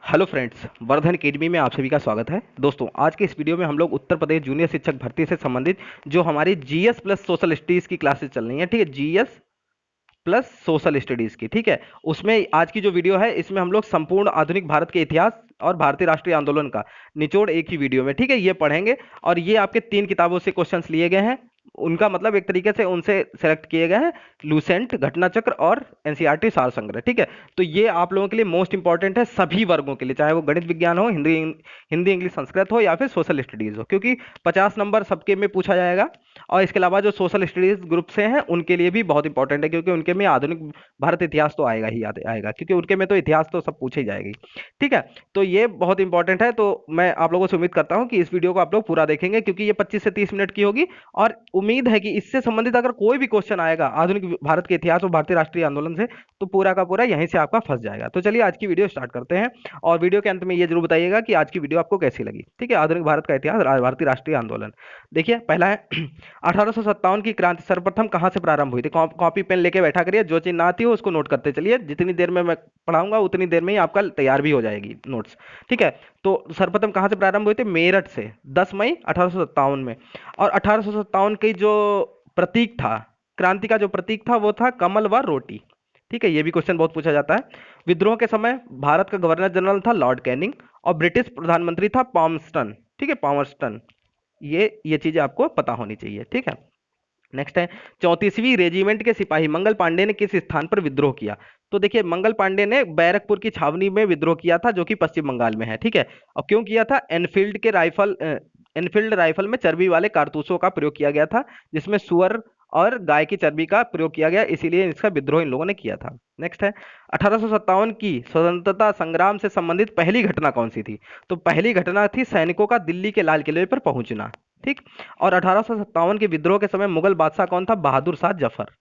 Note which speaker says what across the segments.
Speaker 1: Hello friends, Vardhan academy में आप सभी का स्वागत है। दोस्तों, आज के इस वीडियो में हम लोग उत्तर प्रदेश जूनियर शिक्षक भर्ती से संबंधित जो हमारी जीएस प्लस सोशल स्टडीज़ की क्लासेस चल रही हैं, ठीक है, जीएस प्लस सोशल स्टडीज़ की, ठीक है, उसमें आज की जो वीडियो है इसमें हम लोग संपूर्ण आधुनिक भारत के इतिहास और भारतीय राष्ट्रीय आंदोलन का निचोड़ एक ही वीडियो में, ठीक है, ये पढ़ेंगे। और ये आपके 3 किताबों से क्वेश्चंस लिए गए हैं। उनका मतलब एक तरीके से उनसे सेलेक्ट किए गए हैं, लूसेंट, घटनाचक्र और एनसीईआरटी सार संग्रह, ठीक है। तो ये आप लोगों के लिए मोस्ट इंपॉर्टेंट है सभी वर्गों के लिए, चाहे वो गणित विज्ञान हो, हिंदी हिंदी इंग्लिश संस्कृत हो या फिर सोशल स्टडीज़ हो, क्योंकि 50 नंबर सबके में पूछा जाएगा। और इसके अलावा जो सोशल स्टडीज़ ग्रुप से हैं उनके लिए भी बहुत इंपॉर्टेंट है, क्योंकि उनके में आधुनिक भारत इतिहास तो आएगा ही आएगा, क्योंकि उनके में तो इतिहास तो सब पूछे ही जाएगी, ठीक है। तो ये बहुत इंपॉर्टेंट है। तो मैं आप लोगों से उम्मीद करता हूँ कि इस वीडियो को आप लोग पूरा देखेंगे, क्योंकि ये 25 से 30 मिनट की होगी। और उम्मीद है कि इससे संबंधित अगर कोई भी क्वेश्चन आएगा आधुनिक भारत के इतिहास और भारतीय राष्ट्रीय आंदोलन से, तो पूरा का पूरा यहीं से आपका फंस जाएगा। तो चलिए आज की वीडियो स्टार्ट करते हैं। और वीडियो के अंत में ये जरूर बताइएगा कि आज की वीडियो आपको कैसी लगी, ठीक है। आधुनिक भारत का इतिहास, भारतीय राष्ट्रीय आंदोलन। देखिए, पहला है 1857 की क्रांति सर्वप्रथम कहां से प्रारंभ हुई थी। कॉपी पेन लेके बैठा करिए, जो चीज ना आती हो उसको नोट करते चलिए। जितनी देर में मैं पढ़ाऊंगा उतनी देर में ही आपका तैयार भी हो जाएगी नोट्स, ठीक है। तो सर्वप्रथम कहां से प्रारंभ हुई थी? मेरठ से, 10 मई 1857 में। और 1857 की जो प्रतीक था, क्रांति का जो प्रतीक था, वो था कमल व रोटी, ठीक है। ये भी क्वेश्चन बहुत पूछा जाता है। विद्रोह के समय भारत का गवर्नर जनरल था लॉर्ड कैनिंग, और ब्रिटिश प्रधानमंत्री था पामस्टन, ठीक है, पामस्टन। ये चीजें आपको पता होनी चाहिए, ठीक है। नेक्स्ट है 34वीं रेजिमेंट के सिपाही मंगल पांडे ने किस स्थान पर विद्रोह किया। तो देखिए, मंगल पांडे ने बैरकपुर की छावनी में विद्रोह किया था, जो कि पश्चिम बंगाल में है, ठीक है। और क्यों किया था? एनफील्ड राइफल में चर्बी वाले कारतूसों का प्रयोग किया गया था, जिसमें सुअर और गाय की चर्बी का प्रयोग किया गया, इसीलिए इसका विद्रोह इन लोगों ने किया था। नेक्स्ट है 1857 की स्वतंत्रता संग्राम से संबंधित पहली घटना कौन सी थी। तो पहली घटना थी सैनिकों का दिल्ली के लाल किले पर पहुंचना, ठीक। और 1857 के विद्रोह के समय मुगल बादशाह कौन था? बहादुर शाह जफर,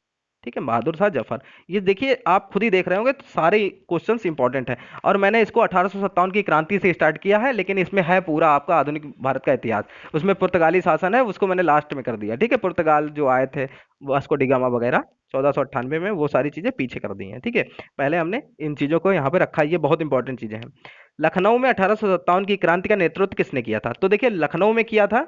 Speaker 1: ठीक है, बहादुर शाह जफर। ये देखिए, आप खुद ही देख रहे होंगे, तो सारे क्वेश्चंस इंपॉर्टेंट हैं। और मैंने इसको 1857 की क्रांति से स्टार्ट किया है, लेकिन इसमें है पूरा आपका आधुनिक भारत का इतिहास। उसमें पुर्तगाली शासन है, उसको मैंने लास्ट में कर दिया, ठीक है। पुर्तगाल जो आए थे, वास्को डिगामा वगैरह 1498 में, वो सारी चीजें पीछे कर दी हैं, ठीक है। पहले हमने इन चीजों को यहाँ पे रखा है, ये बहुत इंपॉर्टेंट चीजें हैं। लखनऊ में 1857 की क्रांति का नेतृत्व किसने किया था? तो देखिए, लखनऊ में किया था,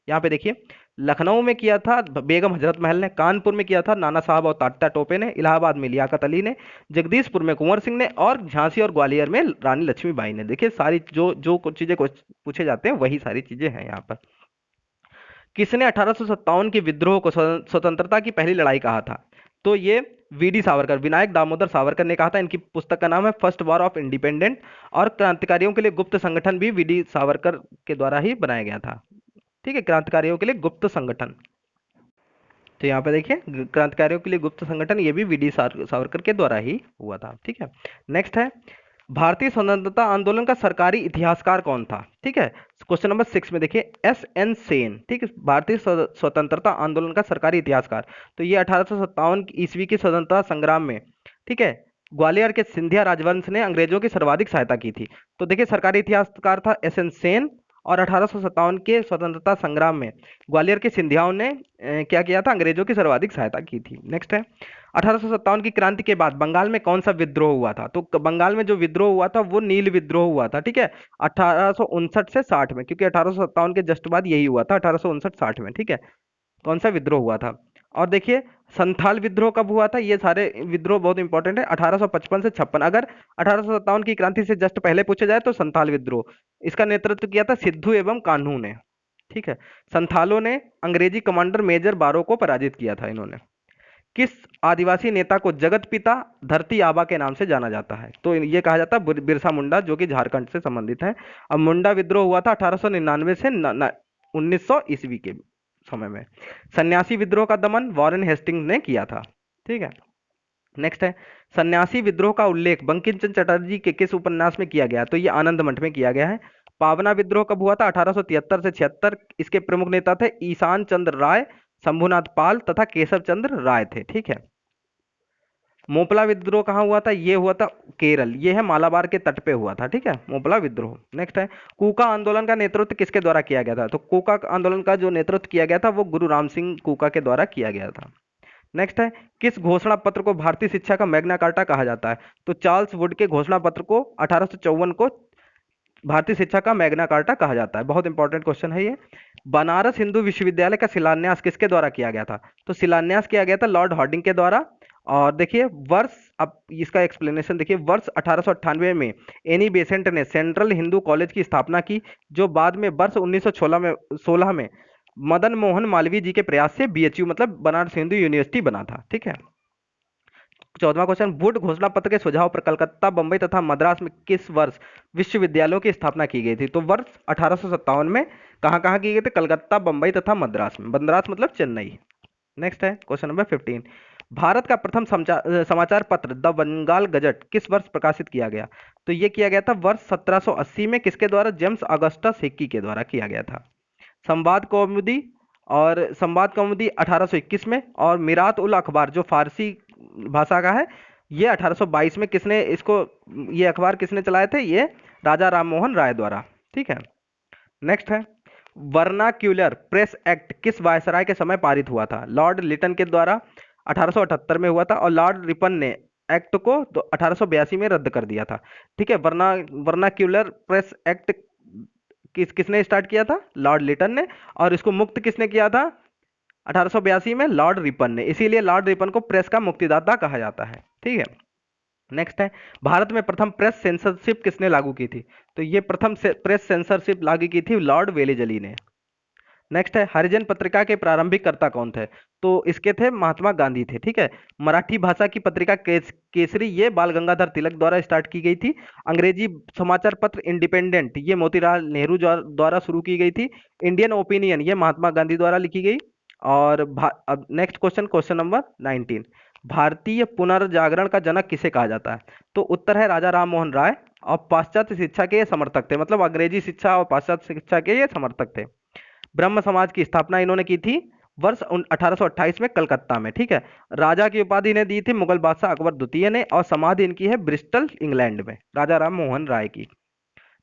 Speaker 1: यहाँ पे देखिए, लखनऊ में किया था बेगम हजरत महल ने, कानपुर में किया था नाना साहब और तात्या टोपे ने, इलाहाबाद में लियाकत अली ने, जगदीशपुर में कुंवर सिंह ने, और झांसी और ग्वालियर में रानी लक्ष्मीबाई ने। देखिए, सारी जो जो कुछ चीजें पूछे जाते हैं वही सारी चीजें हैं यहाँ पर। किसने 1857 के विद्रोह को स्वतंत्रता की पहली लड़ाई कहा था? तो ये वीडी सावरकर, विनायक दामोदर सावरकर ने कहा था। इनकी पुस्तक का नाम है फर्स्ट वॉर ऑफ इंडिपेंडेंट। और क्रांतिकारियों के लिए गुप्त संगठन भी वीडी सावरकर के द्वारा ही बनाया गया था, ठीक है, क्रांतिकारियों के लिए गुप्त संगठन। तो यहाँ पे देखिए, क्रांतिकारियों के लिए गुप्त संगठन, ये भी वीडी सावरकर के द्वारा ही हुआ था, ठीक है। नेक्स्ट है भारतीय स्वतंत्रता आंदोलन का सरकारी इतिहासकार कौन था, ठीक है। क्वेश्चन नंबर 6 में देखिए, एस.एन. सेन, ठीक है, भारतीय स्वतंत्रता आंदोलन का सरकारी इतिहासकार। तो ये 1857 ईस्वी की स्वतंत्रता संग्राम में, ठीक है, ग्वालियर के सिंधिया राजवंश ने अंग्रेजों की सर्वाधिक सहायता की थी। तो देखिए, सरकारी इतिहासकार था एस.एन. सेन। और 1857 के स्वतंत्रता संग्राम में ग्वालियर के सिंधियाओं ने क्या किया था? अंग्रेजों की सर्वाधिक सहायता की थी। नेक्स्ट है 1857 की क्रांति के बाद बंगाल में कौन सा विद्रोह हुआ था। तो बंगाल में जो विद्रोह हुआ था वो नील विद्रोह हुआ था, ठीक है, 1859 से 60 में, क्योंकि 1857 के जस्ट बाद यही हुआ था, 1859-60 में, ठीक है। कौन सा विद्रोह हुआ था? और देखिए, संथाल विद्रोह कब हुआ था? ये सारे विद्रोह बहुत इंपॉर्टेंट है, 1855 से 56। अगर 1857 की क्रांति से जस्ट पहले पूछे जाए तो संथाल विद्रोह, इसका नेतृत्व किया था सिद्धू एवं कान्हू ने, ठीक है। संथालों ने अंग्रेजी कमांडर मेजर बारो को पराजित किया था इन्होंने। किस आदिवासी नेता को जगत पिता धरती आबा के नाम से जाना जाता है? तो ये कहा जाता है बिरसा मुंडा, जो कि झारखंड से संबंधित है। अब मुंडा विद्रोह हुआ था 1899 से 1900 ईस्वी के समय में। सन्यासी विद्रोह का दमन वॉरेन हेस्टिंग्स ने किया था, ठीक है। नेक्स्ट है सन्यासी विद्रोह का उल्लेख बंकिम चंद्र चटर्जी के किस उपन्यास में किया गया? तो ये आनंद मठ में किया गया है। पावना विद्रोह कब हुआ था? 1873 से 76। इसके प्रमुख नेता थे ईशान चंद्र राय, शंभुनाथ पाल तथा केशव चंद्र राय थे, ठीक है। मोपला विद्रोह कहाँ हुआ था? ये हुआ था केरल, ये है मालाबार के तट पे हुआ था, ठीक है, मोपला विद्रोह। नेक्स्ट है कूका आंदोलन का नेतृत्व किसके द्वारा किया गया था? तो कूका आंदोलन का जो नेतृत्व किया गया था वो गुरु राम सिंह कूका के द्वारा किया गया था। नेक्स्ट है किस घोषणा पत्र को भारतीय शिक्षा का मैग्ना कार्टा कहा जाता है? तो चार्ल्स वुड के घोषणा पत्र को 1854 को भारतीय शिक्षा का मैग्ना कार्टा कहा जाता है। बहुत इंपॉर्टेंट क्वेश्चन है ये। बनारस हिंदू विश्वविद्यालय का शिलान्यास किसके द्वारा किया गया था? तो शिलान्यास किया गया था लॉर्ड हार्डिंग के द्वारा। और देखिए वर्ष, अब इसका एक्सप्लेनेशन देखिए, वर्ष 1898 में एनी बेसेंट ने सेंट्रल हिंदू कॉलेज की स्थापना की, जो बाद में वर्ष 1916 में मदन मोहन मालवीय जी के प्रयास से बीएचयू मतलब बनारस हिंदू यूनिवर्सिटी बना था। ठीक है। 14वां क्वेश्चन, वुड घोषणा पत्र के सुझाव पर कलकत्ता, बंबई तथा मद्रास में किस वर्ष विश्वविद्यालयों की स्थापना की गई थी? तो वर्ष 1857 में। कहाँ कहाँ की गई थी? कलकत्ता, बंबई तथा मद्रास में। मद्रास मतलब चेन्नई। नेक्स्ट है क्वेश्चन नंबर 15, भारत का प्रथम समाचार पत्र द बंगाल गजट किस वर्ष प्रकाशित किया गया? तो ये किया गया था वर्ष 1780 में। किसके द्वारा? जेम्स ऑगस्टस हिक्की के द्वारा किया गया था। संवाद कौमुदी, और संवाद कौमुदी 1821 में। और मिरात उल अखबार जो फारसी भाषा का है, ये 1822 में। किसने इसको, ये अखबार किसने चलाए थे? ये राजा राम मोहन राय द्वारा। ठीक है। नेक्स्ट है, वर्नाक्यूलर प्रेस एक्ट किस वायसराय के समय पारित हुआ था? लॉर्ड लिटन के द्वारा 1878 में हुआ था, और लॉर्ड रिपन ने एक्ट को 1882 में रद्द कर दिया था। ठीक है। वर्नाक्यूलर प्रेस एक्ट किसने स्टार्ट किया था? लॉर्ड लिटन ने। और इसको मुक्त किसने किया था 1882 में? लॉर्ड रिपन ने। इसीलिए लॉर्ड रिपन को प्रेस का मुक्तिदाता कहा जाता है। ठीक है। नेक्स्ट है, भारत में प्रथम प्रेस सेंसरशिप किसने लागू की थी? तो ये प्रथम प्रेस सेंसरशिप लागू की थी लॉर्ड वेलेजली ने। नेक्स्ट है, हरिजन पत्रिका के प्रारंभिक कर्ता कौन थे? तो इसके थे महात्मा गांधी थे। ठीक है। मराठी भाषा की पत्रिका केसरी, ये बाल गंगाधर तिलक द्वारा स्टार्ट की गई थी। अंग्रेजी समाचार पत्र इंडिपेंडेंट, ये मोतीलाल नेहरू द्वारा शुरू की गई थी। इंडियन ओपिनियन, ये महात्मा गांधी द्वारा लिखी गई। और अब नेक्स्ट क्वेश्चन, क्वेश्चन नंबर 19, भारतीय पुनर्जागरण का जनक किसे कहा जाता है? तो उत्तर है राजा राम मोहन राय। और पाश्चात्य शिक्षा के ये समर्थक थे, मतलब अंग्रेजी शिक्षा और पाश्चात्य शिक्षा के ये समर्थक थे। ब्रह्म समाज की स्थापना इन्होंने की थी वर्ष 1828 में कलकत्ता में। ठीक है। राजा की उपाधि ने दी थी मुगल बादशाह अकबर द्वितीय ने, और समाधि इनकी है ब्रिस्टल इंग्लैंड में, राजा राम मोहन राय की।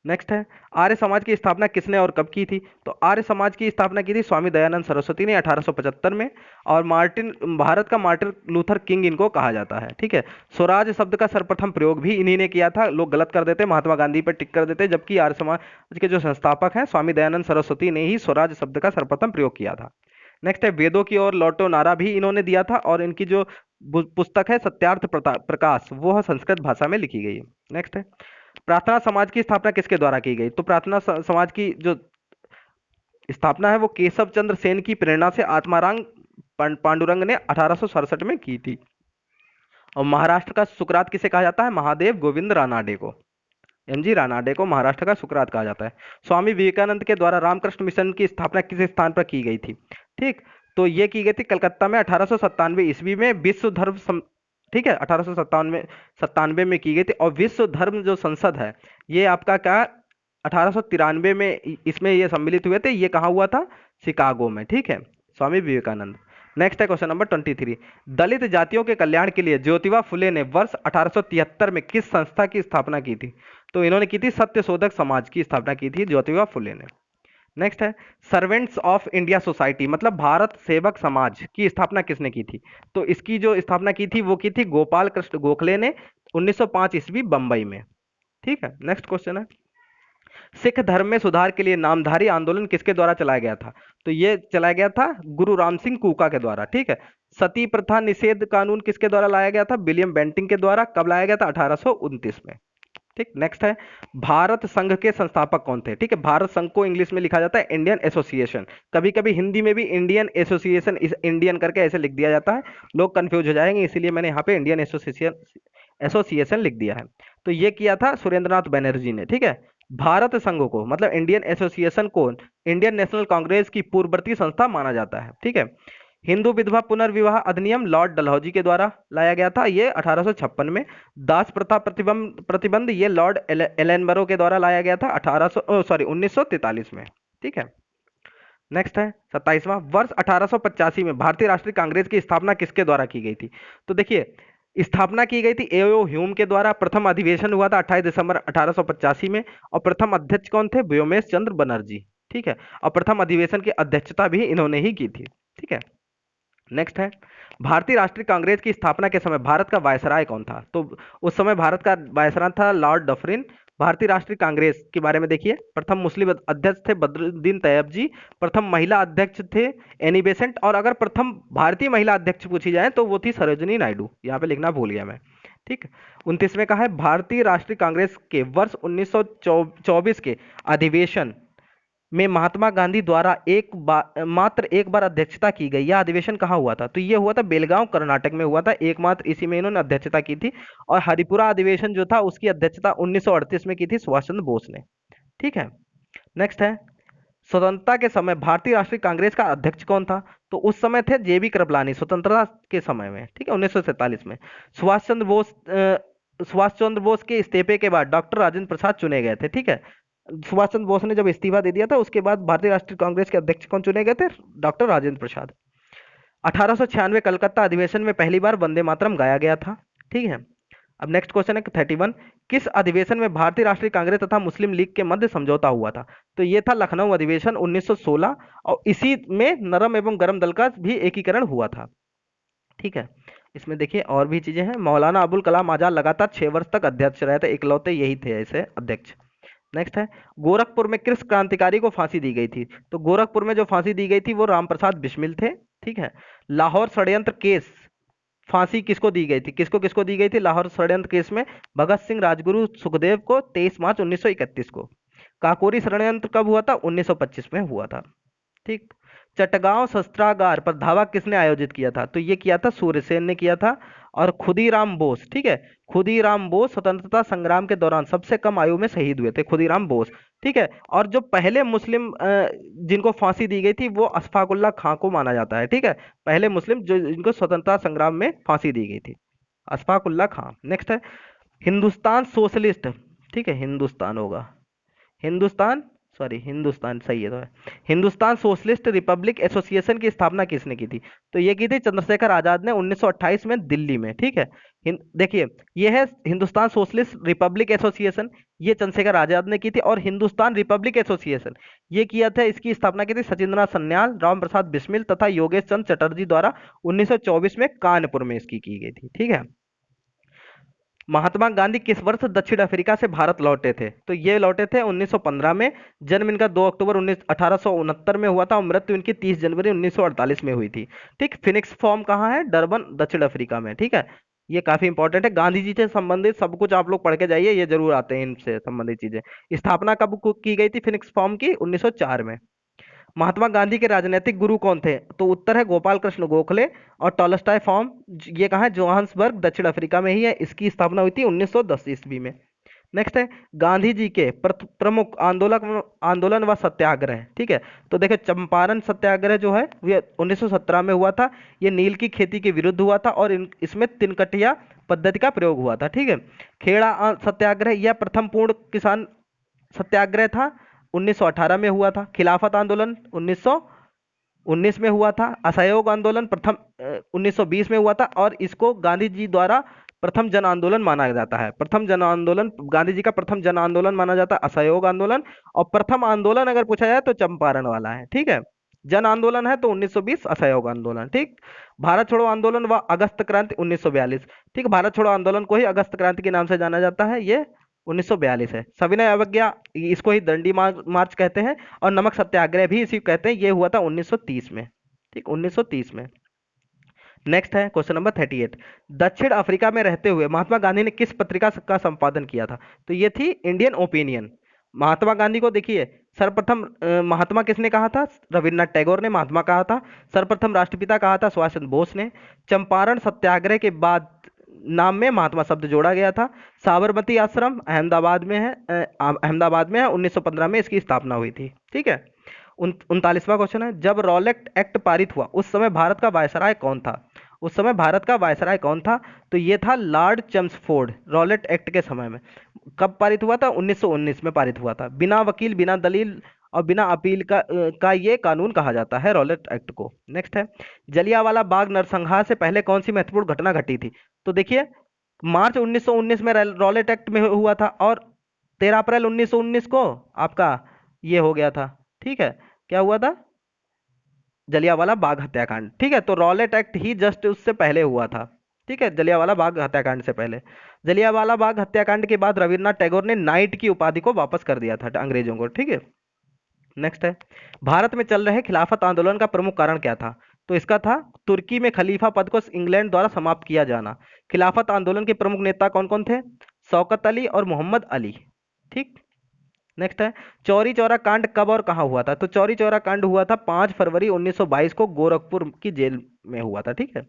Speaker 1: नेक्स्ट है, आर्य समाज की स्थापना किसने और कब की थी? तो आर्य समाज की स्थापना की थी स्वामी दयानंद सरस्वती ने 1875 में। और भारत का मार्टिन लूथर किंग इनको कहा जाता है। ठीक है। स्वराज शब्द का सर्वप्रथम प्रयोग भी इन्हीं ने किया था। लोग गलत कर देते, महात्मा गांधी पर टिक कर देते, जबकि आर्य समाज के जो संस्थापक हैं स्वामी दयानंद सरस्वती ने ही स्वराज शब्द का सर्वप्रथम प्रयोग किया था। नेक्स्ट है, वेदों की ओर लौटो नारा भी इन्होंने दिया था, और इनकी जो पुस्तक है सत्यार्थ प्रकाश, वो संस्कृत भाषा में लिखी गई है। नेक्स्ट है, प्रार्थना समाज की स्थापना किसके द्वारा की गई? तो प्रार्थना समाज की जो स्थापना है वो केशव चंद्र सेन की प्रेरणा से आत्माराम पांडुरंग ने 1867 में की थी। और महाराष्ट्र का सुकरात किसे कहा जाता है? महादेव गोविंद रानाडे को, एमजी रानाडे को महाराष्ट्र का सुकरात कहा जाता है। स्वामी विवेकानंद के द्वारा रामकृष्ण मिशन की स्थापना किस स्थान पर की गई थी? ठीक, तो ये की गई थी कलकत्ता में 1897 ईस्वी में। विश्व धर्म ठीक है, 1897 में की गई थी। और विश्व धर्म जो संसद है, ये आपका क्या 1893 में इसमें ये सम्मिलित हुए थे। ये कहाँ हुआ था? शिकागो में। ठीक है, स्वामी विवेकानंद। नेक्स्ट है क्वेश्चन नंबर 23, दलित जातियों के कल्याण के लिए ज्योतिबा फुले ने वर्ष 1873 में किस संस्था की स्थापना की थी? तो इन्होंने की थी सत्य शोधक समाज की स्थापना की थी ज्योतिबा फुले ने। नेक्स्ट है, सर्वेंट्स ऑफ इंडिया सोसाइटी मतलब भारत सेवक समाज की स्थापना किसने की थी? तो इसकी जो स्थापना की थी वो की थी गोपाल कृष्ण गोखले ने 1905 ईस्वी बंबई में। ठीक है। नेक्स्ट क्वेश्चन है, सिख धर्म में सुधार के लिए नामधारी आंदोलन किसके द्वारा चलाया गया था? तो ये चलाया गया था गुरु राम सिंह कूका के द्वारा। ठीक है। सती प्रथा निषेध कानून किसके द्वारा लाया गया था? विलियम बेंटिंग के द्वारा। कब लाया गया था? 1829 में। ठीक। नेक्स्ट है, भारत संघ के संस्थापक कौन थे? ठीक है। भारत संघ को इंग्लिश में लिखा जाता है इंडियन एसोसिएशन। कभी कभी हिंदी में भी इंडियन एसोसिएशन, इस इंडियन करके ऐसे लिख दिया जाता है, लोग कंफ्यूज हो जाएंगे, इसीलिए मैंने यहाँ पे इंडियन एसोसिएशन लिख दिया है। तो ये किया था सुरेंद्रनाथ बनर्जी ने। ठीक है। भारत संघ को मतलब इंडियन एसोसिएशन को इंडियन नेशनल कांग्रेस की पूर्ववर्ती संस्था माना जाता है। ठीक है। हिंदू विधवा पुनर्विवाह अधिनियम लॉर्ड डलहौजी के द्वारा लाया गया था, ये 1856 में। दास प्रथा प्रतिबंध ये लॉर्ड एलनबरो के द्वारा लाया गया था 1943 में। ठीक है। नेक्स्ट है 27वां, वर्ष 1885 में भारतीय राष्ट्रीय कांग्रेस की स्थापना किसके द्वारा की गई थी? तो देखिए, स्थापना की गई थी एओ ह्यूम के द्वारा। प्रथम अधिवेशन हुआ था 28 दिसंबर 1885 में, और प्रथम अध्यक्ष कौन थे? व्योमेश चंद्र बनर्जी। ठीक है। और प्रथम अधिवेशन की अध्यक्षता भी इन्होंने ही की थी। ठीक है। नेक्स्ट है, भारतीय राष्ट्रीय कांग्रेस की स्थापना के समय भारत का वायसराय कौन था? तो उस समय भारत का वायसराय था लॉर्ड डफरिन। भारतीय राष्ट्रीय कांग्रेस के बारे में देखिए, प्रथम मुस्लिम अध्यक्ष थे बदरुद्दीन तैयब जी, प्रथम महिला अध्यक्ष थे एनी बेसेंट, और अगर प्रथम भारतीय महिला अध्यक्ष पूछी जाए तो वो थी सरोजिनी नायडू, यहाँ पे लिखना भूल गया मैं। ठीक। 29वें का है, भारतीय राष्ट्रीय कांग्रेस के वर्ष 1924 के अधिवेशन में महात्मा गांधी द्वारा मात्र एक बार अध्यक्षता की गई। यह अधिवेशन कहाँ हुआ था? तो ये हुआ था बेलगांव कर्नाटक में हुआ था, एकमात्र इसी में इन्होंने अध्यक्षता की थी। और हरिपुरा अधिवेशन जो था उसकी अध्यक्षता 1938 में की थी सुभाष चंद्र बोस ने। ठीक है। नेक्स्ट है, स्वतंत्रता के समय भारतीय राष्ट्रीय कांग्रेस का अध्यक्ष कौन था? तो उस समय थे जेबी कृपलानी, स्वतंत्रता के समय में। ठीक है, 1947 में। सुभाष चंद्र बोस के इस्तीफे के बाद डॉक्टर राजेंद्र प्रसाद चुने गए थे। ठीक है, सुभाष चंद्र बोस ने जब इस्तीफा दे दिया था उसके बाद भारतीय राष्ट्रीय कांग्रेस के अध्यक्ष कौन चुने गए थे? डॉक्टर राजेंद्र प्रसाद। 1896 कलकत्ता अधिवेशन में पहली बार वंदे मातरम गाया गया था। ठीक है। अब नेक्स्ट क्वेश्चन है 31, किस अधिवेशन में भारतीय राष्ट्रीय कांग्रेस तथा मुस्लिम लीग के मध्य समझौता हुआ था? तो ये था लखनऊ अधिवेशन 1916, और इसी में नरम एवं गरम दल का भी एकीकरण हुआ था। ठीक है। इसमें देखिए और भी चीजें हैं। मौलाना अबुल कलाम आजाद लगातार 6 वर्ष तक अध्यक्ष रहे थे, इकलौते यही थे ऐसे अध्यक्ष। नेक्स्ट है, गोरखपुर में किस क्रांतिकारी को फांसी दी गई थी? तो गोरखपुर में जो फांसी दी गई थी वो रामप्रसाद बिस्मिल थे। ठीक है। लाहौर षड्यंत्र केस, फांसी किसको दी गई थी? किसको किसको दी गई थी लाहौर षड्यंत्र केस में? भगत सिंह, राजगुरु, सुखदेव को 23 मार्च 1931 को। काकोरी षड्यंत्र कब हुआ था? 1925 में हुआ था। ठीक। चटगांव शस्त्रागार पर धावा किसने आयोजित किया था? तो ये किया था सूर्यसेन ने किया था। और खुदीराम बोस, ठीक है, खुदीराम बोस स्वतंत्रता संग्राम के दौरान सबसे कम आयु में शहीद हुए थे, खुदीराम बोस। ठीक है। और जो पहले मुस्लिम जिनको फांसी दी गई थी वो अशफाकुल्ला खां को माना जाता है। ठीक है, पहले मुस्लिम जो जिनको स्वतंत्रता संग्राम में फांसी दी गई थी, अशफाकुल्ला खां। नेक्स्ट है, हिंदुस्तान सोशलिस्ट, ठीक है, हिंदुस्तान होगा, हिंदुस्तान, सॉरी हिंदुस्तान सही है तो है, हिंदुस्तान सोशलिस्ट रिपब्लिक एसोसिएशन की स्थापना किसने की थी? तो ये की थी चंद्रशेखर आजाद ने 1928 में दिल्ली में। ठीक है। देखिए, ये है हिंदुस्तान सोशलिस्ट रिपब्लिक एसोसिएशन, ये चंद्रशेखर आजाद ने की थी। और हिंदुस्तान रिपब्लिक एसोसिएशन ये किया था, इसकी स्थापना की थी सचिंद्रनाथ सन्याल, राम प्रसाद बिस्मिल तथा योगेश चंद्र चटर्जी द्वारा 1924 में कानपुर में इसकी की गई थी। ठीक है। महात्मा गांधी किस वर्ष दक्षिण अफ्रीका से भारत लौटे थे? तो ये लौटे थे 1915 में। जन्म इनका 2 अक्टूबर 1869 में हुआ था और मृत्यु इनकी 30 जनवरी 1948 में हुई थी। ठीक। फिनिक्स फॉर्म कहाँ है? डरबन, दक्षिण अफ्रीका में। ठीक है, ये काफी इंपॉर्टेंट है, गांधी जी से संबंधित सब कुछ आप लोग पढ़ के जाइए, ये जरूर आते हैं इनसे संबंधित चीजें। स्थापना कब की गई थी फिनिक्स फॉर्म की? 1904 में। महात्मा गांधी के राजनीतिक गुरु कौन थे? तो उत्तर है गोपाल कृष्ण गोखले। और टॉलस्टॉय फार्म, ये कहाँ है? जोहान्सबर्ग, दक्षिण अफ्रीका में ही है, इसकी स्थापना हुई थी 1910 ईस्वी में। नेक्स्ट है, गांधी जी के प्रमुख आंदोलन आंदोलन व सत्याग्रह। ठीक है, तो देखिए चंपारण सत्याग्रह जो है ये 1917 में हुआ था। ये नील की खेती के विरुद्ध हुआ था और इसमें तिनकटिया पद्धति का प्रयोग हुआ था। ठीक है। खेड़ा सत्याग्रह यह प्रथम पूर्ण किसान सत्याग्रह था, 1918 में हुआ था। खिलाफत आंदोलन 1919 में हुआ था। असहयोग आंदोलन प्रथम 1920 में हुआ था। और इसको गांधी जी द्वारा प्रथम जन आंदोलन माना जाता है। प्रथम जन आंदोलन, गांधी जी का प्रथम जन आंदोलन माना जाता है असहयोग आंदोलन। और प्रथम आंदोलन अगर पूछा जाए तो चंपारण वाला है। ठीक है, जन आंदोलन है तो 1920, असहयोग आंदोलन। ठीक। भारत छोड़ो आंदोलन व अगस्त क्रांति 1942। ठीक, भारत छोड़ो आंदोलन को ही अगस्त क्रांति के नाम से जाना जाता है, ये 1942 है। सविनय अवज्ञा इसको ही दंडी मार्च कहते हैं। और नमक सत्याग्रह भी इसी को कहते हैं, ये हुआ था 1930 में। ठीक, 1930 में। नेक्स्ट है क्वेश्चन नंबर 38, दक्षिण अफ्रीका में रहते हुए महात्मा गांधी ने किस पत्रिका का संपादन किया था? तो ये थी इंडियन ओपिनियन। महात्मा गांधी को देखिए सर्वप्रथम महात्मा किसने कहा था? रविन्द्रनाथ टैगोर ने महात्मा कहा था। सर्वप्रथम राष्ट्रपिता कहा था सुभाष चंद्र बोस ने। चंपारण सत्याग्रह के बाद नाम में महात्मा शब्द जोड़ा गया था। साबरमती आश्रम अहमदाबाद में है, 1915 में इसकी स्थापना हुई थी। ठीक है। 39वां क्वेश्चन है, जब रॉलेट एक्ट पारित हुआ उस समय भारत का वायसराय कौन था? उस समय भारत का वायसराय कौन था? तो ये था लॉर्ड चेम्सफोर्ड। रॉलेट एक्ट के समय में कब पारित हुआ था? 1919 में पारित हुआ था। बिना वकील, बिना दलील और बिना अपील का ये कानून कहा जाता है रॉलेट एक्ट को। नेक्स्ट है, जलियांवाला बाग नरसंहार से पहले कौन सी महत्वपूर्ण घटना घटी थी? तो देखिए मार्च 1919 में रॉलेट एक्ट में हुआ था और 13 अप्रैल 1919 को आपका ये हो गया था। ठीक है, क्या हुआ था? जलियांवाला बाग हत्याकांड। ठीक है, तो रॉलेट एक्ट ही जस्ट उससे पहले हुआ था। ठीक है, जलियांवाला बाग हत्याकांड से पहले। जलियांवाला बाग हत्याकांड के बाद रविन्द्रनाथ टैगोर ने नाइट की उपाधि को वापस कर दिया था अंग्रेजों को। ठीक है, नेक्स्ट है, भारत में चल रहे खिलाफत आंदोलन का प्रमुख कारण क्या था? तो इसका था तुर्की में खलीफा पद को इंग्लैंड द्वारा समाप्त किया जाना। खिलाफत आंदोलन के प्रमुख नेता कौन कौन थे? शौकत अली और मोहम्मद अली। ठीक, नेक्स्ट है, चौरी चौरा कांड कब और कहाँ हुआ था? तो चौरी चौरा कांड हुआ था 5 फरवरी 1922 को गोरखपुर की जेल में हुआ था। ठीक है,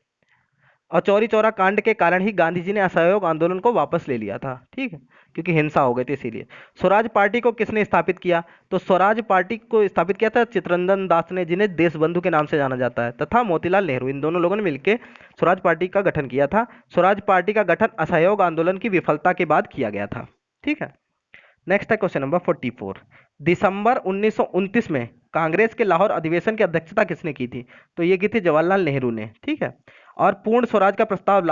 Speaker 1: और चौरी चौरा कांड के कारण ही गांधी जी ने असहयोग आंदोलन को वापस ले लिया था। ठीक है, क्योंकि हिंसा हो गई थी इसीलिए। स्वराज पार्टी को किसने स्थापित किया? तो स्वराज पार्टी को स्थापित किया था चित्तरंजन दास ने, जिन्हें देशबंधु के नाम से जाना जाता है, तथा मोतीलाल नेहरू। इन दोनों लोगों ने मिलकर स्वराज पार्टी का गठन किया था। स्वराज पार्टी का गठन असहयोग आंदोलन की विफलता के बाद किया गया था। ठीक है, नेक्स्ट है क्वेश्चन नंबर 44। दिसंबर 1929 में कांग्रेस के लाहौर अधिवेशन की अध्यक्षता किसने की थी? तो ये की थी जवाहरलाल नेहरू ने। ठीक है, और पूर्ण स्वराज का प्रस्ताव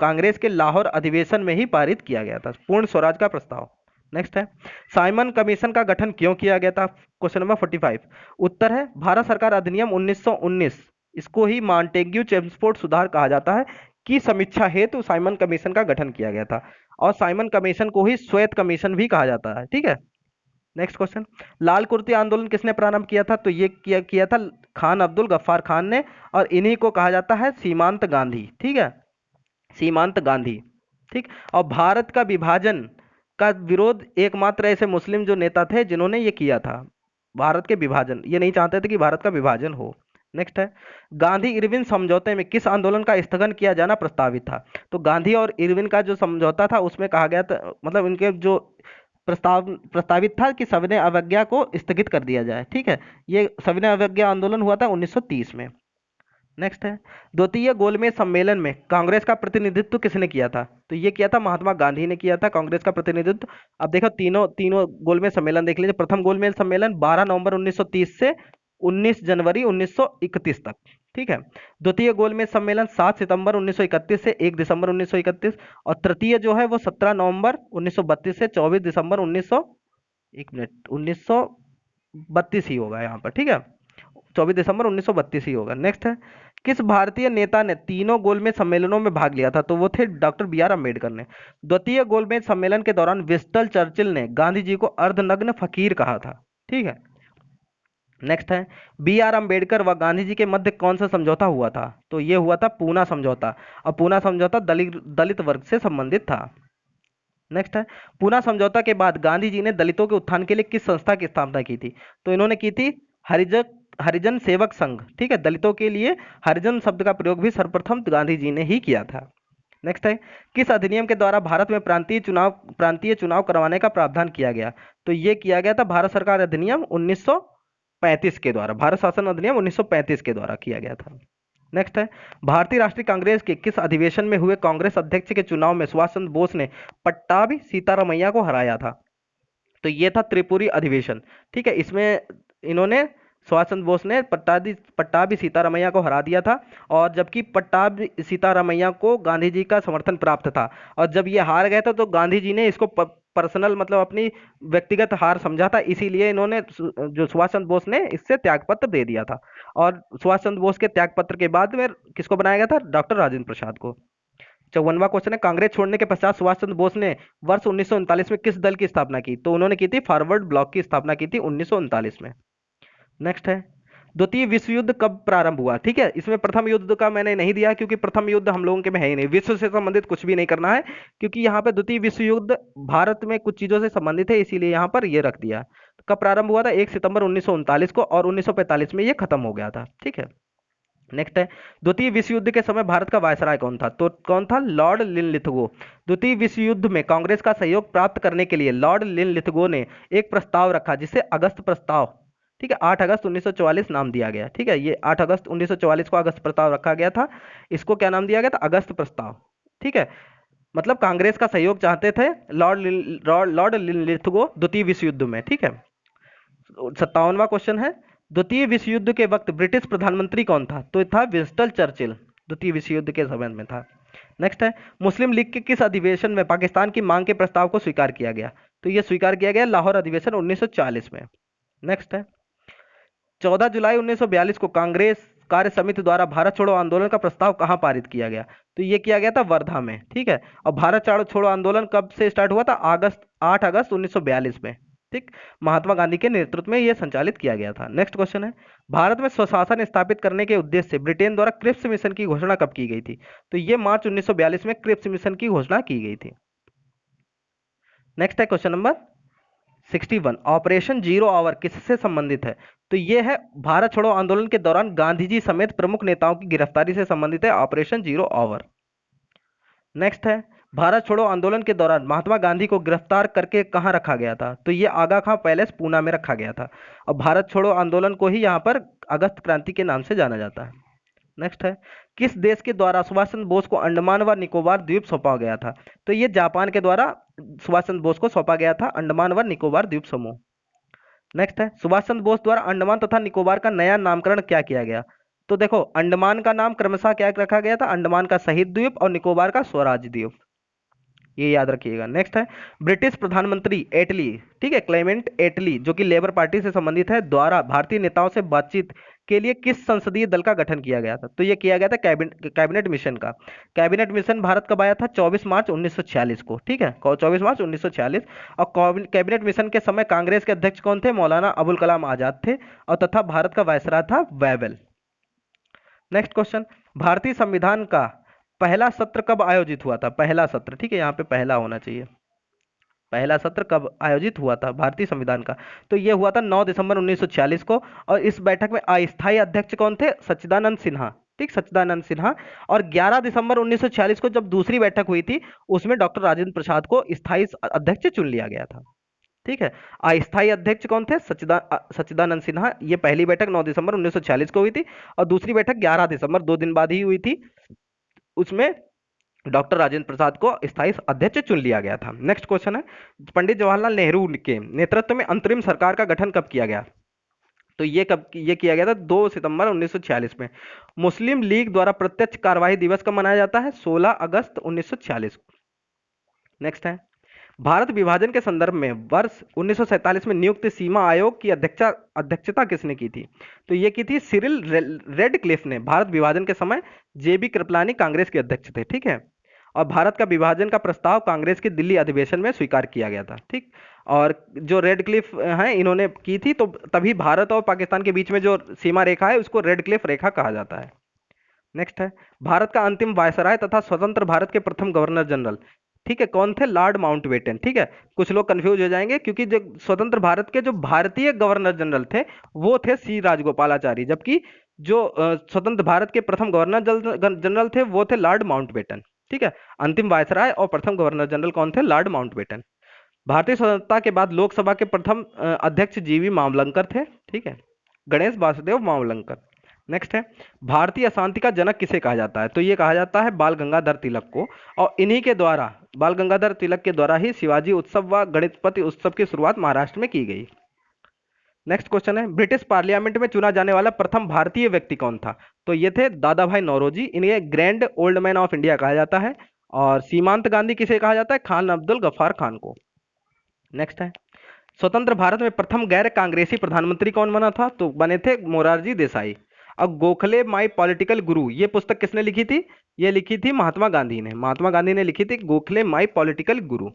Speaker 1: कांग्रेस के लाहौर अधिवेशन में ही पारित किया गया था, पूर्ण स्वराज का प्रस्ताव। नेक्स्ट है, साइमन कमीशन का गठन क्यों किया गया था? Question number 45। उत्तर है भारत सरकार अधिनियम 1919, इसको ही मॉन्टेग्यू चेम्सफोर्ड सुधार कहा जाता है, की समीक्षा हेतु साइमन कमीशन का गठन किया गया था। और साइमन कमीशन को ही श्वेत कमीशन भी कहा जाता है। ठीक है, नेक्स्ट क्वेश्चन, लाल कुर्ती आंदोलन किसने प्रारंभ किया था? तो ये किया था खान अब्दुल गफ्फार खान ने, और इन्हीं को कहा जाता है सीमांत गांधी। ठीक है, सीमांत गांधी। ठीक, और भारत का विभाजन का विरोध एकमात्र ऐसे मुस्लिम जो नेता थे जिन्होंने ये किया था, भारत के विभाजन, ये नहीं चाहते थे कि भारत का विभाजन हो। नेक्स्ट है, गांधी इरविन समझौते में किस आंदोलन का स्थगन किया जाना प्रस्तावित था? तो गांधी और इरविन का जो समझौता था उसमें कहा गया था, मतलब इनके जो प्रस्तावित था कि सविनय अवज्ञा को स्थगित कर दिया जाए। ठीक है, ये सविनय अवज्ञा आंदोलन हुआ था 1930 में। नेक्स्ट है, द्वितीय गोलमेज सम्मेलन में कांग्रेस का प्रतिनिधित्व किसने किया था? तो ये किया था महात्मा गांधी ने किया था कांग्रेस का प्रतिनिधित्व। अब देखो तीनों तीनों गोलमेज सम्मेलन देख लीजिए। प्रथम गोलमेज सम्मेलन 12 नवंबर 1930 से 19 जनवरी 1931 तक। ठीक है, द्वितीय गोलमेज सम्मेलन 7 सितंबर 1931 से 1 दिसंबर 1931, और तृतीय जो है वो 17 नवंबर 1932 से 24 दिसंबर 1900, एक मिनट, 1932 ही होगा यहाँ पर। ठीक है, 24 दिसंबर 1932 ही होगा। नेक्स्ट है, किस भारतीय नेता ने तीनों गोलमेज सम्मेलनों में भाग लिया था? तो वो थे डॉक्टर बी आर अम्बेडकर ने। द्वितीय गोलमेज सम्मेलन के दौरान विंस्टन चर्चिल ने गांधी जी को अर्धनग्न फकीर कहा था। ठीक है, नेक्स्ट है, बी आर अम्बेडकर व गांधी जी के मध्य कौन सा समझौता हुआ था? तो ये हुआ था पूना समझौता, और पूना समझौता दलित वर्ग से संबंधित था। नेक्स्ट है, पूना समझौता के बाद गांधी जी ने दलितों के उत्थान के लिए किस संस्था की स्थापना की थी? तो इन्होंने की थी हरिजन हरिजन सेवक संघ। ठीक है, दलितों के लिए हरिजन शब्द का प्रयोग भी सर्वप्रथम गांधी जी ने ही किया था। नेक्स्ट है, किस अधिनियम के द्वारा भारत में प्रांतीय चुनाव करवाने का प्रावधान किया गया? तो ये किया गया था भारत सरकार अधिनियम 1935 के द्वारा, भारत शासन अधिनियम 1935 के द्वारा किया गया था। नेक्स्ट है, भारतीय राष्ट्रीय कांग्रेस के किस अधिवेशन में हुए कांग्रेस अध्यक्ष के चुनाव में सुभाष चंद्र बोस ने पट्टाभी सीतारामैया को हराया था? तो ये था त्रिपुरी अधिवेशन। ठीक है, इसमें इन्होंने सुभाष चंद्र बोस ने पट्टाभी सीतारामैया को हरा दिया था, और जबकि पट्टाभी सीतारामैया को गांधी जी का समर्थन प्राप्त था, और जब ये हार गए थे तो गांधी जी ने इसको पर्सनल, मतलब अपनी व्यक्तिगत हार समझा था, इसीलिए इन्होंने जो सुभाष चंद्र बोस ने इससे त्यागपत्र दे दिया था। और सुभाष चंद्र बोस के त्यागपत्र के बाद में किसको बनाया गया था? डॉक्टर राजेंद्र प्रसाद को। 54वां क्वेश्चन है, कांग्रेस छोड़ने के पश्चात सुभाष चंद्र बोस ने वर्ष 1939 में किस दल की स्थापना की? तो उन्होंने की थी फॉरवर्ड ब्लॉक की स्थापना की थी 1939 में। नेक्स्ट है, द्वितीय विश्व युद्ध कब प्रारंभ हुआ? ठीक है, इसमें प्रथम युद्ध का मैंने नहीं दिया क्योंकि प्रथम युद्ध हम लोगों के में है ही नहीं, विश्व से संबंधित कुछ भी नहीं करना है, क्योंकि यहाँ पे द्वितीय विश्व युद्ध भारत में कुछ चीजों से संबंधित है, इसीलिए यहाँ पर ये रख दिया। कब प्रारंभ हुआ था? 1 सितंबर 1939 को, और 1945 में ये खत्म हो गया था। ठीक है, नेक्स्ट है, द्वितीय विश्व युद्ध के समय भारत का वायसराय कौन था? तो कौन था? Lord Linlithgow. द्वितीय विश्व युद्ध में कांग्रेस का सहयोग प्राप्त करने के लिए लॉर्ड लिनलिथगो ने एक प्रस्ताव रखा जिसे अगस्त प्रस्ताव, ठीक है, 8 अगस्त 1944 नाम दिया गया। ठीक है, ये 8 अगस्त 1944 को अगस्त प्रस्ताव रखा गया था, इसको क्या नाम दिया गया था? अगस्त प्रस्ताव। ठीक है, मतलब कांग्रेस का सहयोग चाहते थे लॉर्ड लिनलिथगो द्वितीय विश्व युद्ध में। ठीक है, 57वां क्वेश्चन है, द्वितीय विश्व युद्ध के वक्त ब्रिटिश प्रधानमंत्री कौन था? तो था विंस्टन चर्चिल, द्वितीय विश्व युद्ध के समय में था। नेक्स्ट है, मुस्लिम लीग के किस अधिवेशन में पाकिस्तान की मांग के प्रस्ताव को स्वीकार किया गया? तो यह स्वीकार किया गया लाहौर अधिवेशन 1940 में। नेक्स्ट है, 14 जुलाई 1942 को कांग्रेस कार्य समिति द्वारा भारत छोड़ो आंदोलन का प्रस्ताव कहाँ पारित किया गया? तो ये किया गया था वर्धा में, ठीक है। और भारत छोड़ो आंदोलन कब से स्टार्ट हुआ था? 8 अगस्त 1942 में, ठीक। महात्मा गांधी के नेतृत्व में यह संचालित किया गया था। नेक्स्ट क्वेश्चन है, भारत में स्वशासन स्थापित करने के उद्देश्य से ब्रिटेन द्वारा क्रिप्स मिशन की घोषणा कब की गई थी? तो ये मार्च 1942 में क्रिप्स मिशन की घोषणा की गई थी। नेक्स्ट है question number 61, operation zero hour किससे संबंधित है? तो यह है भारत छोड़ो आंदोलन के दौरान गांधी जी समेत प्रमुख नेताओं की गिरफ्तारी से संबंधित है ऑपरेशन जीरो आवर। नेक्स्ट है, भारत छोड़ो आंदोलन के दौरान महात्मा गांधी को गिरफ्तार करके कहां रखा गया था? तो ये आगा खां पैलेस पूना में रखा गया था। और भारत छोड़ो आंदोलन को ही यहाँ पर अगस्त क्रांति के नाम से जाना जाता है। नेक्स्ट है, किस देश के द्वारा सुभाष चंद्र बोस को अंडमान व निकोबार द्वीप सौंपा गया था? तो ये जापान के द्वारा सुभाष चंद्र बोस को सौंपा गया था अंडमान व निकोबार द्वीप समूह। नेक्स्ट है, सुभाष चंद्र बोस द्वारा अंडमान तथा निकोबार का नया नामकरण क्या किया गया? तो देखो, अंडमान का नाम क्रमशः क्या रखा गया था? अंडमान का शहीद द्वीप और निकोबार का स्वराज द्वीप, ये याद रखिएगा। नेक्स्ट है, ब्रिटिश प्रधानमंत्री एटली, ठीक है, क्लेमेंट एटली, जो कि लेबर पार्टी से संबंधित है, द्वारा भारतीय नेताओं से बातचीत के लिए किस संसदीय दल का गठन किया गया था? तो यह किया गया था कैबिनेट मिशन का। कैबिनेट मिशन भारत कब आया था? 24 मार्च 1946 को, ठीक है, 24 मार्च 1946। और कैबिनेट मिशन के समय कांग्रेस के अध्यक्ष कौन थे? मौलाना अबुल कलाम आजाद थे। और तथा भारत का वायसराय था वेवेल। नेक्स्ट क्वेश्चन, भारतीय संविधान का पहला सत्र कब आयोजित हुआ था? पहला सत्र, ठीक है, यहाँ पे पहला होना चाहिए। पहला सत्र कब आयोजित हुआ था भारतीय संविधान का? तो यह हुआ था 9 दिसंबर 1946 को। और इस बैठक में अस्थायी अध्यक्ष कौन थे? सच्चिदानंद सिन्हा, ठीक, सच्चिदानंद सिन्हा। और 11 दिसंबर 1946 को जब दूसरी बैठक हुई थी, उसमें डॉक्टर राजेंद्र प्रसाद को स्थायी अध्यक्ष चुन लिया गया था, ठीक है। अस्थायी अध्यक्ष कौन थे? सच्चिदानंद सिन्हा। ये पहली बैठक 9 दिसंबर 1946 को हुई थी और दूसरी बैठक 11 दिसंबर, 2 दिन बाद ही हुई थी। उसमें डॉक्टर राजेंद्र प्रसाद को स्थायी अध्यक्ष चुन लिया गया था। नेक्स्ट क्वेश्चन है, पंडित जवाहरलाल नेहरू के नेतृत्व में अंतरिम सरकार का गठन कब किया गया? तो ये किया गया था 2 सितंबर 1946 में। मुस्लिम लीग द्वारा प्रत्यक्ष कार्यवाही दिवस कब मनाया जाता है? 16 अगस्त 1946। नेक्स्ट है, भारत विभाजन के संदर्भ में वर्ष 1947 में नियुक्त सीमा आयोग की अध्यक्षता किसने की थी? तो ये की थी सिरिल रेडक्लिफ ने। भारत विभाजन के समय जेबी कृपलानी कांग्रेस के अध्यक्ष थे, ठीक है। और भारत का विभाजन का प्रस्ताव कांग्रेस के दिल्ली अधिवेशन में स्वीकार किया गया था, ठीक। और जो रेडक्लिफ हैं, इन्होंने की थी, तो तभी भारत और पाकिस्तान के बीच में जो सीमा रेखा है उसको रेडक्लिफ रेखा कहा जाता है। नेक्स्ट है, भारत का अंतिम वायसराय तथा स्वतंत्र भारत के प्रथम गवर्नर जनरल, ठीक है, कौन थे? लॉर्ड माउंटबेटन, ठीक है। कुछ लोग कंफ्यूज हो जाएंगे क्योंकि जो स्वतंत्र भारत के जो भारतीय गवर्नर जनरल थे वो थे सी राजगोपालाचारी, जबकि जो स्वतंत्र भारत के प्रथम गवर्नर जनरल थे वो थे लॉर्ड माउंटबेटन, ठीक है। अंतिम वायसराय और प्रथम गवर्नर जनरल कौन थे? Lord Mountbatten. भारतीय स्वतंत्रता के बाद लोकसभा के प्रथम अध्यक्ष जीवी मावलंकर थे, ठीक है, गणेश वासुदेव मावलंकर। नेक्स्ट है, भारतीय अशांति का जनक किसे कहा जाता है? तो ये कहा जाता है बाल गंगाधर तिलक को। और इन्हीं के द्वारा, बाल गंगाधर तिलक के द्वारा ही शिवाजी उत्सव व गणपति उत्सव की शुरुआत महाराष्ट्र में की गई। नेक्स्ट क्वेश्चन है, ब्रिटिश पार्लियामेंट में चुना जाने वाला प्रथम भारतीय व्यक्ति कौन था? तो ये थे दादा भाई नौरोजी। इन्हें grand old man of India कहा जाता है। और सीमांत गांधी किसे कहा जाता है? खान अब्दुल गफ्फार खान को। नेक्स्ट है, स्वतंत्र भारत में प्रथम गैर कांग्रेसी प्रधानमंत्री कौन बना था? तो बने थे मोरारजी देसाई। अब गोखले माई पॉलिटिकल गुरु, ये पुस्तक किसने लिखी थी? ये लिखी थी महात्मा गांधी ने। महात्मा गांधी ने लिखी थी Gokhale my political Guru.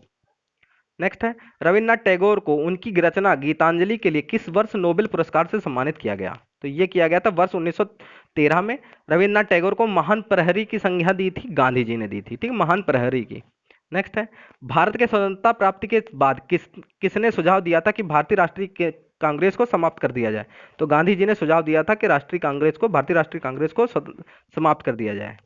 Speaker 1: Next है, रविन्द्रनाथ टैगोर को उनकी रचना गीतांजलि के लिए किस वर्ष नोबेल पुरस्कार से सम्मानित किया गया? तो ये किया गया था वर्ष 1913 में। रविन्द्रनाथ टैगोर को महान प्रहरी की संज्ञा दी थी गांधी जी ने दी थी, ठीक, महान प्रहरी की। नेक्स्ट है, भारत के स्वतंत्रता प्राप्ति के बाद किसने सुझाव दिया था कि भारतीय राष्ट्रीय कांग्रेस को समाप्त कर दिया जाए? तो गांधी जी ने सुझाव दिया था कि भारतीय राष्ट्रीय कांग्रेस को समाप्त कर दिया जाए।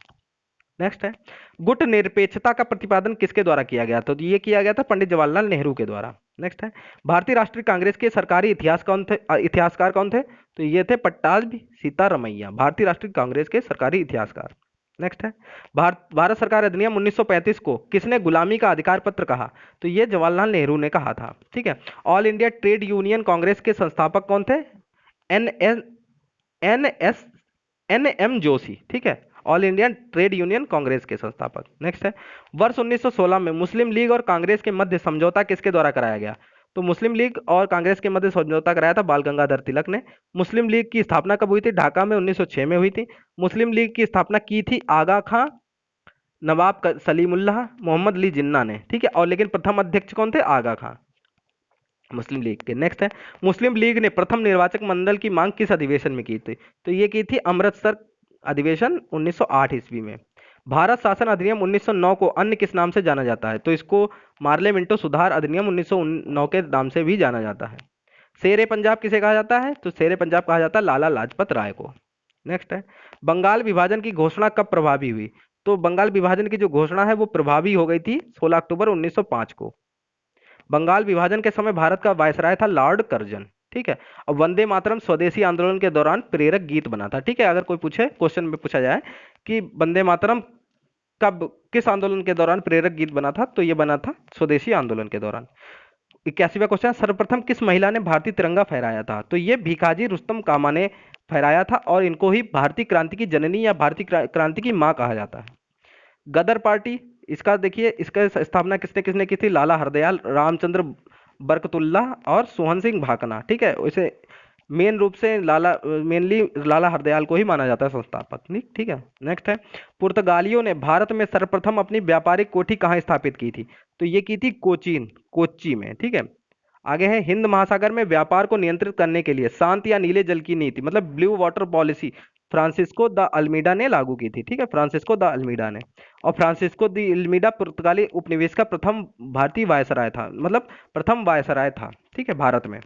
Speaker 1: नेक्स्ट है, गुट निरपेक्षता का प्रतिपादन किसके द्वारा किया गया? तो ये किया गया था पंडित जवाहरलाल नेहरू के द्वारा। नेक्स्ट है, भारतीय राष्ट्रीय कांग्रेस के सरकारी इतिहासकार कौन थे? तो ये थे पट्टाभी सीतारमैया, भारतीय राष्ट्रीय कांग्रेस के सरकारी इतिहासकार। नेक्स्ट है, भारत सरकार अधिनियम 1935 को किसने गुलामी का अधिकार पत्र कहा? तो ये जवाहरलाल नेहरू ने कहा था, ठीक है। All India Trade Union Congress के संस्थापक कौन थे? N S N S N M Joshi, ठीक है, All India Trade Union Congress के संस्थापक। नेक्स्ट है, वर्ष 1916 में मुस्लिम लीग और कांग्रेस के मध्य समझौता किसके द्वारा कराया गया? तो मुस्लिम लीग और कांग्रेस के मध्य समझौता कराया था बाल गंगाधर तिलक ने। मुस्लिम लीग की स्थापना कब हुई थी? ढाका में 1906 में हुई थी। मुस्लिम लीग की स्थापना की थी आगा खां, नवाब सलीमुल्लाह, मोहम्मद अली जिन्ना ने, ठीक है। और लेकिन प्रथम अध्यक्ष कौन थे? आगा खां, मुस्लिम लीग के। नेक्स्ट है, मुस्लिम लीग ने प्रथम निर्वाचक मंडल की मांग किस अधिवेशन में की थी? तो ये की थी अमृतसर अधिवेशन 1908 ईस्वी में। भारत शासन अधिनियम 1909 को अन्य किस नाम से जाना जाता है? तो इसको मार्ले मिंटो सुधार अधिनियम 1909 के नाम से भी जाना जाता है। शेर ए पंजाब किसे कहा जाता है? तो शेर ए पंजाब कहा जाता है लाला लाजपत राय को। नेक्स्ट है, बंगाल विभाजन की घोषणा कब प्रभावी हुई? तो बंगाल विभाजन की जो घोषणा है वो प्रभावी हो गई थी 16 अक्टूबर 1905 को। बंगाल विभाजन के समय भारत का वायसराय था लॉर्ड कर्जन, ठीक है। और वंदे मातरम स्वदेशी आंदोलन के दौरान प्रेरक गीत बना था, ठीक है। अगर कोई पूछे, क्वेश्चन में पूछा जाए कि वंदे मातरम कब, किस आंदोलन के दौरान प्रेरक गीत बना था, तो ये बना था स्वदेशी आंदोलन के दौरान। 81वां क्वेश्चन, सर्वप्रथम किस महिला ने भारतीय तिरंगा फहराया था? तो ये भीखाजी रुस्तम कामा ने फहराया था, और इनको ही भारतीय क्रांति की जननी या भारतीय क्रांति की मां कहा जाता है। गदर पार्टी, इसका देखिए, इसका स्थापना किसने किसने की थी? लाला हरदयाल, रामचंद्र बरकतुल्ला और सोहन सिंह भाकना, ठीक है। उसे मेन रूप से मेनली लाला हरदयाल को ही माना जाता है संस्थापक, ठीक है। नेक्स्ट है, पुर्तगालियों ने भारत में सर्वप्रथम अपनी व्यापारिक कोठी कहाँ स्थापित की थी? तो ये की थी कोच्चि में, ठीक है। आगे है, हिंद महासागर में व्यापार को नियंत्रित करने के लिए शांत या नीले जल की नीति, मतलब blue water policy, Francisco de Almeida ने लागू की थी, ठीक है। फ्रांसिस्को द अल्मीडा ने। और फ्रांसिस्को द अल्मीडा पुर्तगाली उपनिवेश का प्रथम भारतीय वायसराय था, मतलब प्रथम वायसराय था, ठीक है, भारत में।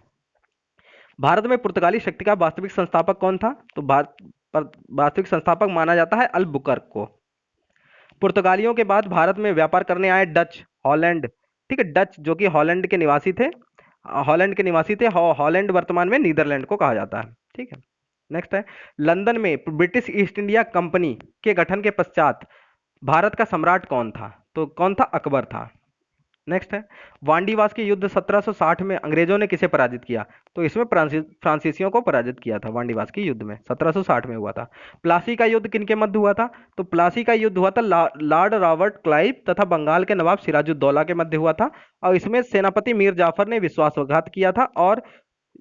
Speaker 1: भारत में पुर्तगाली शक्ति का वास्तविक संस्थापक कौन था? तो वास्तविक संस्थापक माना जाता है अल्बुकर्क को। पुर्तगालियों के बाद भारत में व्यापार करने आए डच, हॉलैंड, ठीक है। डच जो कि हॉलैंड के निवासी थे, हॉलैंड वर्तमान में नीदरलैंड को कहा जाता है, ठीक है। नेक्स्ट है, लंदन में ब्रिटिश ईस्ट इंडिया कंपनी के गठन के पश्चात भारत का सम्राट कौन था? तो कौन था? अकबर था। नेक्स्ट है, वांडीवास के युद्ध 1760 में अंग्रेजों ने किसे पराजित किया? तो इसमें फ्रांसीसियों को पराजित किया था, वांडीवास के युद्ध में 1760 में हुआ था। प्लासी का युद्ध किनके मध्य हुआ था? तो प्लासी का युद्ध हुआ था लॉर्ड रॉबर्ट क्लाइव तथा बंगाल के नवाब सिराजुद्दौला के मध्य हुआ था, और इसमें सेनापति मीर जाफर ने विश्वासघात किया था, और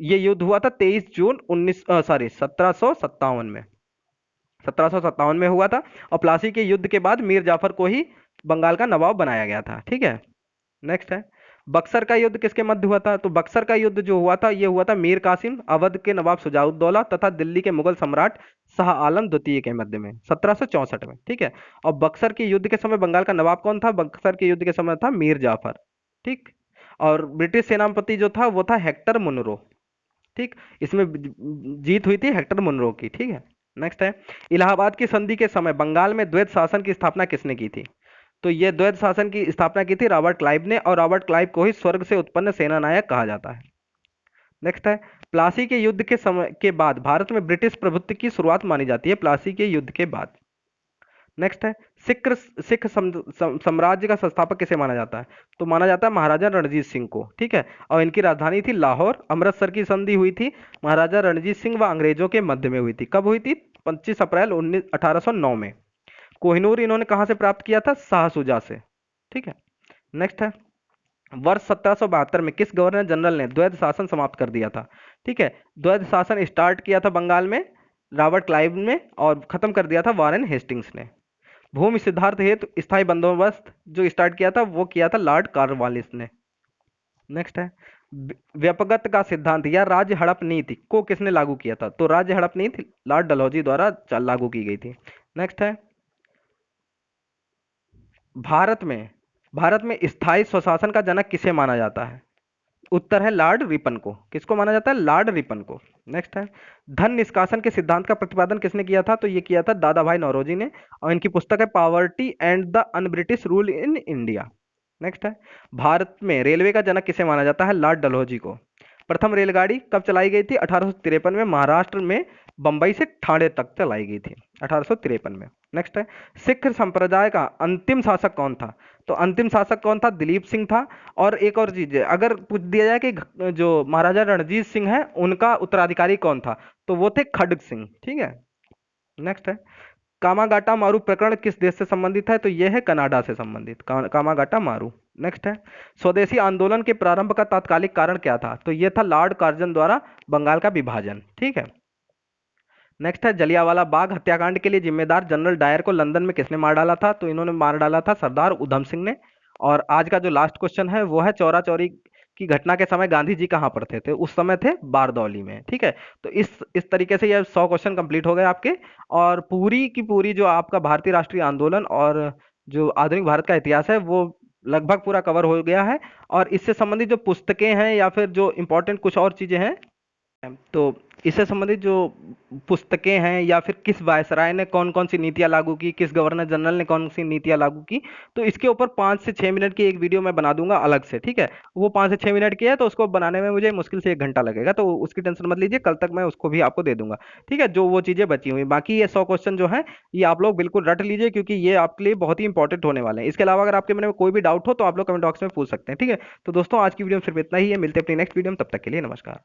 Speaker 1: ये युद्ध हुआ था 23 जून 1757 में, 1757 में हुआ था। और प्लासी के युद्ध के बाद मीर जाफर को ही बंगाल का नवाब बनाया गया था, ठीक है। नेक्स्ट है, बक्सर का युद्ध किसके मध्य हुआ था? तो बक्सर का युद्ध जो हुआ था, ये हुआ था मीर कासिम, अवध के नवाब शुजाउद्दौला तथा दिल्ली के मुगल सम्राट शाह आलम द्वितीय के मध्य में 1764 में, ठीक है। और बक्सर के युद्ध के समय बंगाल का नवाब कौन था? बक्सर के युद्ध के समय था मीर जाफर, ठीक। और ब्रिटिश सेनापति जो था वो था हेक्टर मुनरो, ठीक। इसमें जीत हुई थी हेक्टर मुनरो की, ठीक है। नेक्स्ट है, इलाहाबाद की संधि के समय बंगाल में द्वैत शासन की स्थापना किसने की थी? तो ये द्वैत शासन की स्थापना की थी रॉबर्ट क्लाइव ने, और रॉबर्ट क्लाइव को ही स्वर्ग से उत्पन्न सेना नायक कहा जाता है। नेक्स्ट है, प्लासी के युद्ध के समय के बाद भारत में ब्रिटिश प्रभुत्व की शुरुआत मानी जाती है, प्लासी के युद्ध के बाद। नेक्स्ट है, सिख साम्राज्य का संस्थापक किसे माना जाता है? तो माना जाता है महाराजा रणजीत सिंह को, ठीक है। और इनकी राजधानी थी लाहौर। अमृतसर की संधि हुई थी महाराजा रणजीत सिंह व अंग्रेजों के मध्य में हुई थी। कब हुई थी? 25 अप्रैल 1809 में। कोहिनूर इन्होंने कहां से प्राप्त किया था? शाह शुजा से, ठीक है। नेक्स्ट है, वर्ष 1772 में किस गवर्नर जनरल ने द्वैध शासन समाप्त कर दिया था? ठीक है, द्वैध शासन स्टार्ट किया था बंगाल में रॉबर्ट क्लाइव ने, और खत्म कर दिया था वारेन हेस्टिंग्स ने। भूमि सिद्धार्थ हेतु स्थायी बंदोबस्त जो स्टार्ट किया था वो किया था लॉर्ड कॉर्नवालिस ने। नेक्स्ट है, व्यपगत का सिद्धांत या राज्य हड़प नीति को किसने लागू किया था? तो राज्य हड़प नीति लॉर्ड डलहौजी द्वारा लागू की गई थी। नेक्स्ट है, भारत में स्थायी स्वशासन का जनक किसे माना जाता है? उत्तर है लॉर्ड रिपन को। किसको माना जाता है? लॉर्ड रिपन को। नेक्स्ट है, धन निष्कासन के सिद्धांत का प्रतिपादन किसने किया था? तो ये किया था दादा भाई नौरोजी ने, और इनकी पुस्तक है poverty and the un British rule in India. Next है, भारत में रेलवे का जनक किसे माना जाता है? लॉर्ड डलहौजी को। प्रथम रेलगाड़ी कब चलाई गई थी? 1853 में महाराष्ट्र में बंबई से ठाणे तक चलाई गई थी, 1853 में। नेक्स्ट है, सिख संप्रदाय का अंतिम शासक कौन था? तो अंतिम शासक कौन था? दिलीप सिंह था। और एक और चीज है, अगर पूछ दिया जाए कि जो महाराजा रणजीत सिंह है उनका उत्तराधिकारी कौन था, तो वो थे खड्ग सिंह, ठीक है। नेक्स्ट है, कामागाटा मारू प्रकरण किस देश से संबंधित है? तो यह है कनाडा से संबंधित, कामागाटा मारू। नेक्स्ट है, स्वदेशी आंदोलन के प्रारंभ का तात्कालिक कारण क्या था? तो ये था लॉर्ड कार्जन द्वारा बंगाल का विभाजन। ठीक है। नेक्स्ट है, जलियांवाला बाग हत्याकांड के लिए जिम्मेदार जनरल डायर को लंदन में किसने मार डाला था? तो इन्होंने मार डाला था सरदार उधम सिंह ने। और आज का जो लास्ट क्वेश्चन है वो है, चौरा चौरी की घटना के समय गांधी जी कहाँ पर थे? उस समय थे बारदौली में। ठीक है। तो इस तरीके से ये 100 क्वेश्चन कंप्लीट हो गए आपके। और पूरी की पूरी जो आपका भारतीय राष्ट्रीय आंदोलन और जो आधुनिक भारत का इतिहास है वो लगभग पूरा कवर हो गया है। और इससे संबंधित जो पुस्तकें हैं या फिर जो इंपॉर्टेंट कुछ और चीजें हैं, तो इससे संबंधित जो पुस्तकें हैं या फिर किस वायसराय ने कौन कौन सी नीतियां लागू की, किस गवर्नर जनरल ने कौन सी नीतियां लागू की, तो इसके ऊपर 5 से 6 मिनट की एक वीडियो मैं बना दूंगा अलग से। ठीक है। वो 5 से 6 मिनट की है, तो उसको बनाने में मुझे मुश्किल से 1 घंटा लगेगा, तो उसकी टेंशन मत लीजिए, कल तक मैं उसको भी आपको दे दूंगा। ठीक है। जो वो चीजें बची हुई, बाकी ये 100 क्वेश्चन जो है ये आप लोग बिल्कुल रट लीजिए, क्योंकि ये आपके लिए बहुत ही इंपॉर्टेंट होने वाले हैं। इसके अलावा अगर आपके मन में कोई भी डाउट हो तो आप लोग कमेंट बॉक्स में पूछ सकते हैं। ठीक है। तो दोस्तों आज की वीडियो में सिर्फ इतना ही है, मिलते हैं अपनी नेक्स्ट वीडियो में, तब तक के लिए नमस्कार।